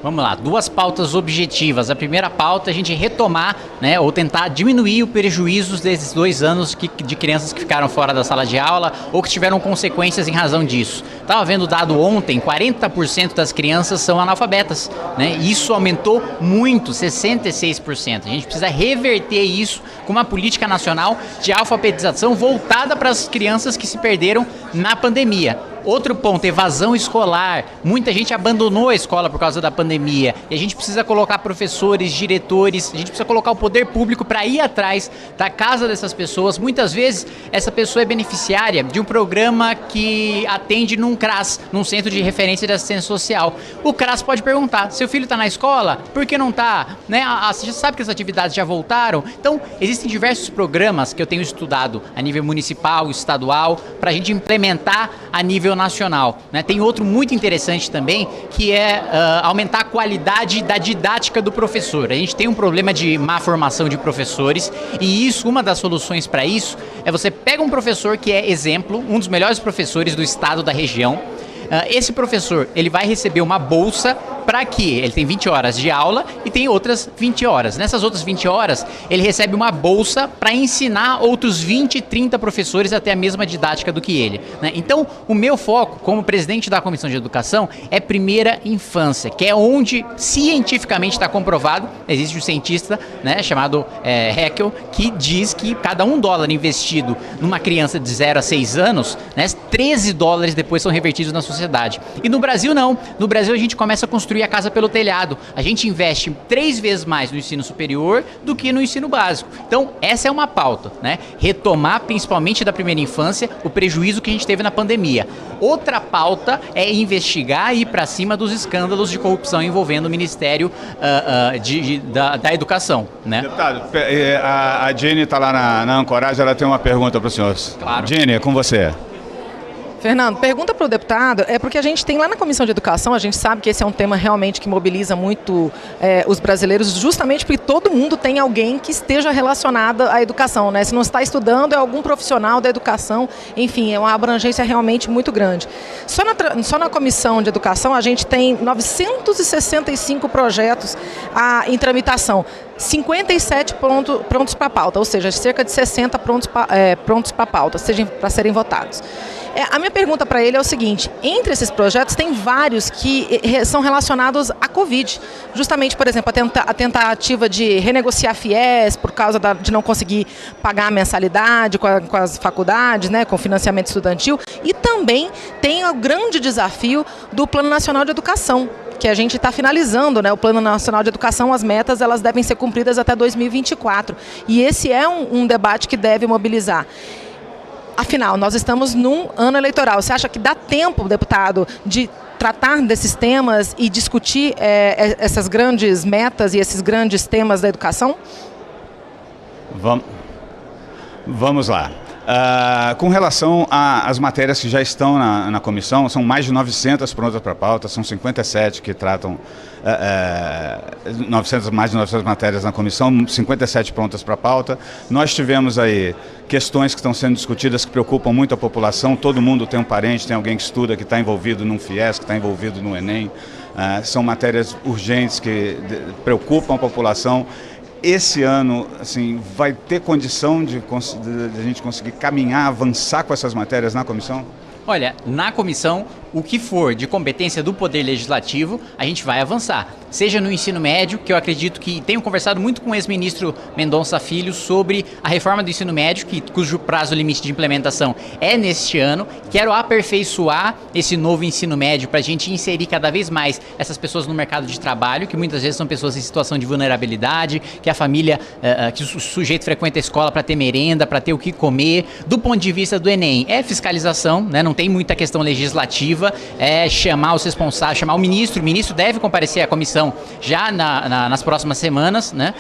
Vamos lá, duas pautas objetivas. A primeira pauta é a gente retomar, né, ou tentar diminuir o prejuízo desses 2 anos de crianças que ficaram fora da sala de aula ou que tiveram consequências em razão disso. Estava vendo o dado ontem, 40% das crianças são analfabetas, né? Isso aumentou muito, 66%. A gente precisa reverter isso com uma política nacional de alfabetização voltada para as crianças que se perderam na pandemia. Outro ponto, evasão escolar. Muita gente abandonou a escola por causa da pandemia. E a gente precisa colocar professores, diretores, a gente precisa colocar o poder público para ir atrás da casa dessas pessoas. Muitas vezes, essa pessoa é beneficiária de um programa que atende num CRAS, num Centro de Referência de Assistência Social. O CRAS pode perguntar, seu filho está na escola? Por que não está? Né? Você já sabe que as atividades já voltaram? Então, existem diversos programas que eu tenho estudado a nível municipal, estadual, para a gente implementar a nível nacional, né? Tem outro muito interessante também, que é aumentar a qualidade da didática do professor. A gente tem um problema de má formação de professores e uma das soluções para isso é você pega um professor que é exemplo, um dos melhores professores do estado, da região. Esse professor, ele vai receber uma bolsa para que ele tem 20 horas de aula e tem outras 20 horas. Nessas outras 20 horas, ele recebe uma bolsa para ensinar outros 20, 30 professores até a mesma didática do que ele, né? Então, o meu foco como presidente da Comissão de Educação é primeira infância, que é onde cientificamente está comprovado, existe um cientista, né, chamado Haeckel, que diz que cada $1 investido numa criança de 0 a 6 anos, né, $13 depois são revertidos na sociedade. E no Brasil não. No Brasil a gente começa a construir a casa pelo telhado. A gente investe 3 vezes mais no ensino superior do que no ensino básico. Então, essa é uma pauta, né? Retomar, principalmente da primeira infância, o prejuízo que a gente teve na pandemia. Outra pauta é investigar e ir para cima dos escândalos de corrupção envolvendo o Ministério da Educação, né? Deputado, a Jenny está lá na ancoragem, ela tem uma pergunta para o senhor. Claro. Jenny, é com você. Fernando, pergunta para o deputado, porque a gente tem lá na Comissão de Educação, a gente sabe que esse é um tema realmente que mobiliza muito os brasileiros, justamente porque todo mundo tem alguém que esteja relacionado à educação, né? Se não está estudando, é algum profissional da educação, enfim, é uma abrangência realmente muito grande. Só na Comissão de Educação a gente tem 965 projetos em tramitação, 57 prontos para pauta, ou seja, cerca de 60 prontos para pauta, para serem votados. A minha pergunta para ele é o seguinte: entre esses projetos tem vários que são relacionados à Covid. Justamente, por exemplo, a tentativa de renegociar FIES por causa de não conseguir pagar a mensalidade com as faculdades, né, com financiamento estudantil. E também tem o grande desafio do Plano Nacional de Educação, que a gente está finalizando, né? O Plano Nacional de Educação, as metas elas devem ser cumpridas até 2024. E esse é um debate que deve mobilizar. Afinal, nós estamos num ano eleitoral. Você acha que dá tempo, deputado, de tratar desses temas e discutir essas grandes metas e esses grandes temas da educação? Vamos lá. Com relação às matérias que já estão na comissão, são mais de 900 prontas para pauta, são 57 que tratam, mais de 900 matérias na comissão, 57 prontas para pauta. Nós tivemos aí questões que estão sendo discutidas que preocupam muito a população, todo mundo tem um parente, tem alguém que estuda, que está envolvido num FIES, que está envolvido no Enem, são matérias urgentes que preocupam a população. Esse ano, assim, vai ter condição de a gente conseguir caminhar, avançar com essas matérias na comissão? Olha, na comissão, o que for de competência do Poder Legislativo, a gente vai avançar. Seja no ensino médio, que eu acredito que tenho conversado muito com o ex-ministro Mendonça Filho sobre a reforma do ensino médio, cujo prazo limite de implementação é neste ano. Quero aperfeiçoar esse novo ensino médio para a gente inserir cada vez mais essas pessoas no mercado de trabalho, que muitas vezes são pessoas em situação de vulnerabilidade, que a família, que o sujeito frequenta a escola para ter merenda, para ter o que comer. Do ponto de vista do Enem, é fiscalização, né? Não tem muita questão legislativa, é chamar os responsáveis, chamar o ministro deve comparecer à comissão já nas próximas semanas, né?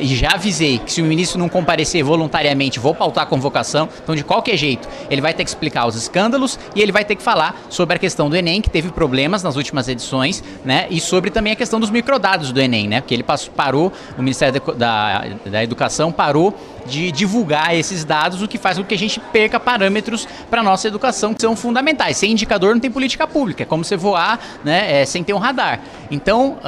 E já avisei que se o ministro não comparecer voluntariamente, vou pautar a convocação. Então, de qualquer jeito, ele vai ter que explicar os escândalos e ele vai ter que falar sobre a questão do Enem, que teve problemas nas últimas edições, né? E sobre também a questão dos microdados do Enem, né? Porque ele parou, o Ministério da Educação parou de divulgar esses dados, o que faz com que a gente perca parâmetros para a nossa educação, que são fundamentais. Sem indicador não tem política pública, é como você voar, né, sem ter um radar. Então,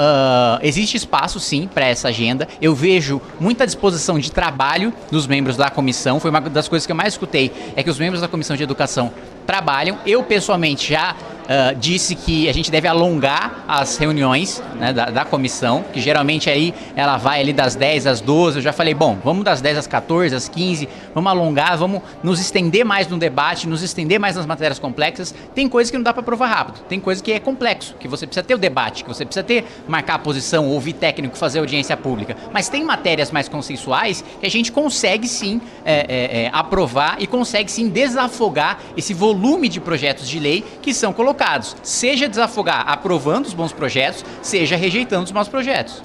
existe espaço sim para essa agenda. Eu vejo muita disposição de trabalho dos membros da comissão. Foi uma das coisas que eu mais escutei, é que os membros da Comissão de Educação trabalham. Eu, pessoalmente, já disse que a gente deve alongar as reuniões, né, da comissão, que geralmente aí ela vai ali das 10 às 12. Eu já falei, bom, vamos das 10 às 14, às 15, vamos alongar, vamos nos estender mais no debate, nos estender mais nas matérias complexas. Tem coisas que não dá para aprovar rápido, tem coisa que é complexo, que você precisa ter o debate, que você precisa ter, marcar a posição, ouvir técnico, fazer audiência pública. Mas tem matérias mais consensuais que a gente consegue sim aprovar e consegue sim desafogar esse volume de projetos de lei que são colocados. Seja desafogar aprovando os bons projetos, seja rejeitando os maus projetos.